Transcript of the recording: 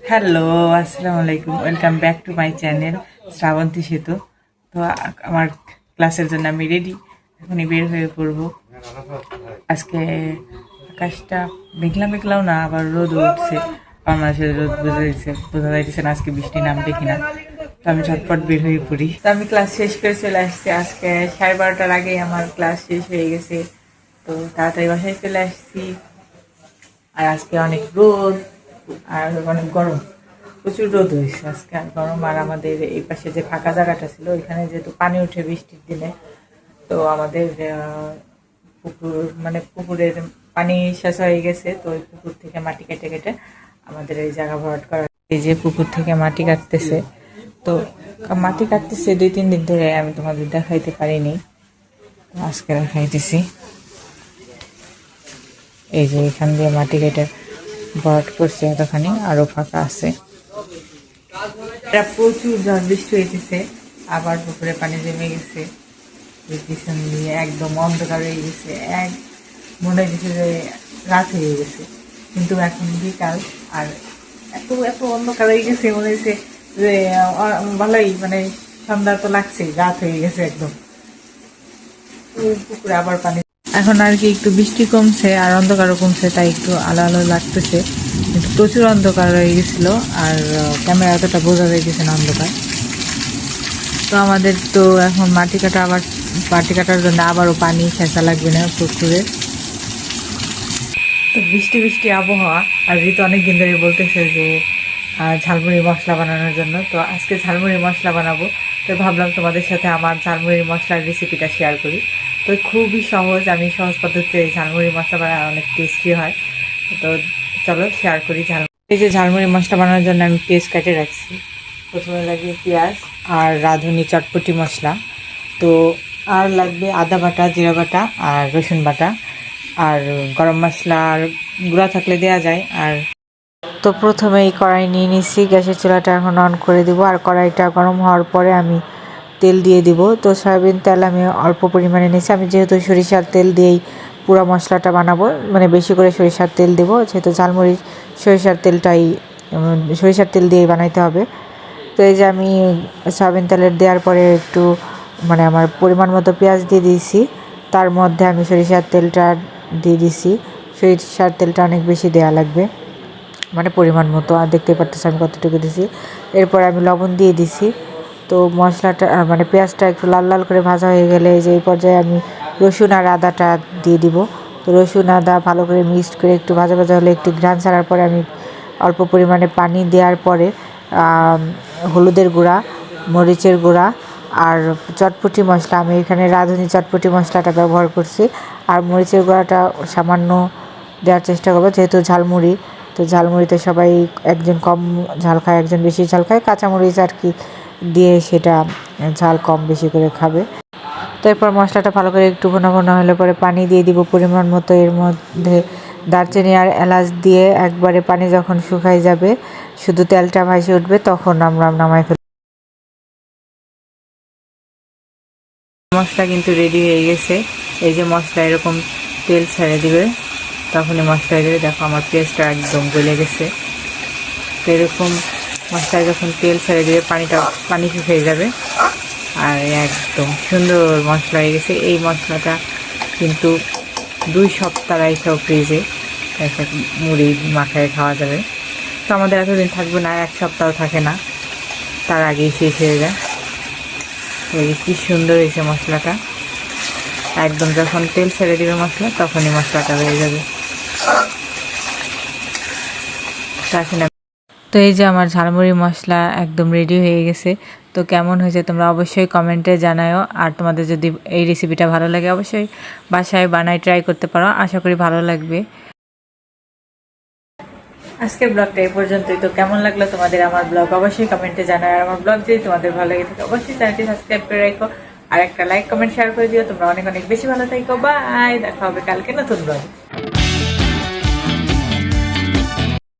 Hello, আসসালামু আলাইকুম। Welcome back to my channel Srabanti Setu. তো আমার ক্লাসের জন্য আমি রেডি, এখনই বের হয়ে পড়বো। আজকে আকাশটা মেঘলা মেঘলাও না, আবার রোদ উঠছে। বাংলাদেশের রোদ বোঝা যাইতেছে না আজকে বৃষ্টি নামবে কিনা। তো আমি ঝটপট বের হয়ে পড়ি। তো আমি ক্লাস শেষ করে চলে আসছি। আজকে 12:30টার আগেই আমার ক্লাস শেষ হয়ে গেছে। তো তাড়াতাড়ি বাসায় চলে আসছি। আর আজকে অনেক রোদ আর অনেক গরম, প্রচুর রোদ হয়েছে আজকে আর গরম। আর আমাদের এই পাশে যে ফাঁকা জায়গাটা ছিল ওইখানে যেহেতু পানি উঠে বৃষ্টির দিনে, তো আমাদের পুকুর মানে পুকুরের পানি শেষ হয়ে গেছে। তো ওই পুকুর থেকে মাটি কেটে কেটে আমাদের এই জায়গা ভরাট করা। এই যে পুকুর থেকে মাটি কাটতেছে, তো মাটি কাটতেছে 2-3 দিন ধরে, আমি তোমাদের দেখাইতে পারিনি, আজকে দেখাইতেছি। এই যে এখান দিয়ে মাটি কেটে ভরাট করছে, এতখানি আরো ফাঁকা আছে। এটা প্রচুর ঝড় বৃষ্টি হয়েছে, আবার পুকুরে পানি জমে গেছে। পিছন দিয়ে একদম অন্ধকার হয়ে গেছে, মনে হয়েছে যে রাত হয়ে গেছে, কিন্তু এখন বিকাল। আর এত এত অন্ধকার হয়ে গেছে, মনে হয়েছে যে ভালোই মানে সন্ধ্যা তো লাগছে, রাত হয়ে গেছে একদম। পুকুরে আবার পানি, এখন আর কি একটু বৃষ্টি কমছে আর অন্ধকারও কমছে, তাই একটু আলো আলো লাগতেছে, কিন্তু প্রচুর অন্ধকার হয়ে গেছিল। আর ক্যামেরা এতটা বোঝা যাইতেছে না অন্ধকার। তো আমাদের তো এখন মাটি কাটার জন্য আবারও পানি সেচা লাগবে না পুকুরে। তো বৃষ্টি বৃষ্টি আবহাওয়া, আর ঋতু অনেকদিন ধরে বলতেছে যে ঝালমুড়ি মশলা বানানোর জন্য। তো আজকে ঝালমুড়ি মশলা বানাবো। তো ভাবলাম তোমাদের সাথে আমার ঝালমুড়ি মশলার রেসিপিটা শেয়ার করি। তো খুবই সহজ, আমি সহজ পদ্ধতিতে ঝালমুড়ি মশলা বানানো অনেক টেস্টি হয়। তো চলো শেয়ার করি। এই যে ঝালমুড়ি মশলা বানানোর জন্য আমি পেঁয়াজ কেটে রাখছি। প্রথমে লাগবে পেঁয়াজ আর রাঁধুনি চটপটি মশলা। তো আর লাগবে আদা বাটা, জিরা বাটা আর রসুন বাটা, আর গরম মশলার গুঁড়া থাকলে দেওয়া যায়। আর তো প্রথমে এই কড়াই নিয়ে নিচ্ছি, গ্যাসের চুলাটা এখন অন করে দিব। আর কড়াইটা গরম হওয়ার পরে আমি তেল দিয়ে দিব। তো সয়াবিন তেল আমি অল্প পরিমাণে নিয়েছি, আমি যেহেতু সরিষার তেল দিয়েই পুরো মশলাটা বানাবো, মানে বেশি করে সরিষার তেল দেবো, যেহেতু ঝালমুড়ি সরিষার তেল দিয়েই বানাইতে হবে। তো এই যে আমি সয়াবিন তেলের দেওয়ার পরে একটু মানে আমার পরিমাণ মতো পেঁয়াজ দিয়ে দিয়েছি, তার মধ্যে আমি সরিষার তেলটা দিয়ে দিছি। সরিষার তেলটা অনেক বেশি দেওয়া লাগবে, মানে পরিমাণ মতো। আর দেখতে পারতেছি আমি কতটুকু দিছি। এরপর আমি লবণ দিয়ে দিছি। তো মশলাটা মানে পেঁয়াজটা একটু লাল লাল করে ভাজা হয়ে গেলে এই যে এই পর্যায়ে আমি রসুন আর আদাটা দিয়ে দিব। তো রসুন আদা ভালো করে মিক্সড করে একটু ভাজা ভাজা হলে একটু ঘ্রাণ ছাড়ার পরে আমি অল্প পরিমাণে পানি দেওয়ার পরে হলুদের গুঁড়া, মরিচের গুঁড়া আর চটপটি মশলা, আমি এখানে রাঁধুনি চটপটি মশলাটা ব্যবহার করছি। আর মরিচের গুঁড়াটা সামান্য দেওয়ার চেষ্টা করবো, যেহেতু ঝালমুড়ি, তো ঝালমুড়িতে সবাই একজন কম ঝাল খায়, একজন বেশি ঝাল খায়। কাঁচামরিচ আর কি দিয়ে সেটা ঝাল কম বেশি করে খাবে। তো এরপর মশলাটা ভালো করে একটু ভুনা ভুনা হলে পরে পানি দিয়ে দিব পরিমাণ মতো। এর মধ্যে দারচিনি আর এলাচ দিয়ে একবারে পানি যখন শুকায় যাবে, শুধু তেলটা ভাসে উঠবে, তখন আমরা নামাই ফেলব। মশলা কিন্তু রেডি হয়ে গেছে। এই যে মশলা এরকম তেল ছেড়ে দিবে, তখনই মশলা দেবে। দেখো আমার পেঁয়াজটা একদম গলে গেছে। তো এরকম মশলায় যখন তেল ছেড়ে দেবে, পানি শুকিয়ে যাবে, আর একদম সুন্দর মশলা হয়ে গেছে। এই মশলাটা কিন্তু 2 সপ্তাহ রাখেও ফ্রিজে মুড়ি মাখায় খাওয়া যাবে। তো আমাদের এতদিন থাকবে না, 1 সপ্তাহ থাকে না, তার আগেই শেষ হয়ে যায়। কি সুন্দর হয়েছে মশলাটা, একদম যখন তেল ছেড়ে দিবে মশলা, তখনই মশলাটা হয়ে যাবে। তো এই যে আমার ঝালমুড়ি মশলা একদম রেডি হয়ে গেছে। তো কেমন হয়েছে তোমরা অবশ্যই কমেন্টে জানাও। আর তোমাদের যদি এই রেসিপিটা ভালো লাগে, অবশ্যই বাসায় বানাই ট্রাই করতে পারো, আশা করি ভালো লাগবে। আজকের ব্লগটা এই পর্যন্তই। তো কেমন লাগলো তোমাদের আমার ব্লগ অবশ্যই কমেন্টে জানাও। আর আমার ব্লগ যদি তোমাদের ভালো লাগে থাকে, অবশ্যই চ্যানেলটি সাবস্ক্রাইব করে রাখো, আর একটা লাইক কমেন্ট শেয়ার করে দিও। তোমরা অনেক অনেক বেশি ভালো থাকো। বাই, দেখা হবে কালকে নতুন ব্লগ।